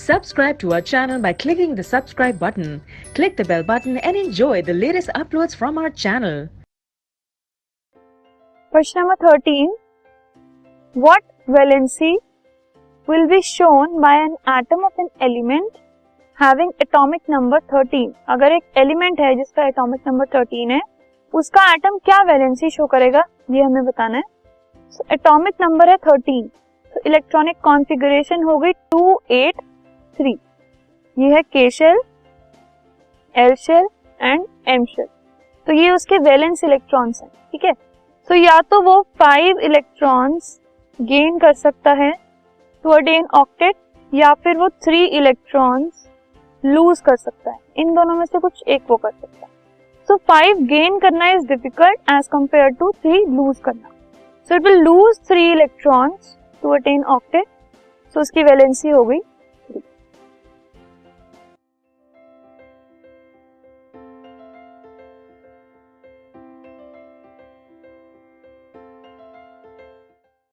Subscribe to our channel by clicking the subscribe button. Click the bell button and enjoy the latest uploads from our channel. Question number 13. What valency will be shown by an atom of an element having atomic number 13? अगर एक element है जिसका atomic number 13 है, उसका atom क्या valency show करेगा, ये हमें बताना है. सो एटॉमिक नंबर है 13, तो इलेक्ट्रॉनिक कॉन्फ़िगरेशन हो गई 283. ये है K shell, L shell and M shell. तो ये उसके वैलेंस इलेक्ट्रॉन्स हैं, ठीक है. तो या तो वो 5 इलेक्ट्रॉन्स गेन कर सकता है टू अटेन ऑक्टेट, या फिर वो 3 इलेक्ट्रॉन्स लूज कर सकता है. इन दोनों में से कुछ एक वो कर सकता है. सो 5 गेन करना is difficult as compare to 3 lose करना. So it will lose 3 electrons to attain octet. So उसकी वैलेंसी हो गई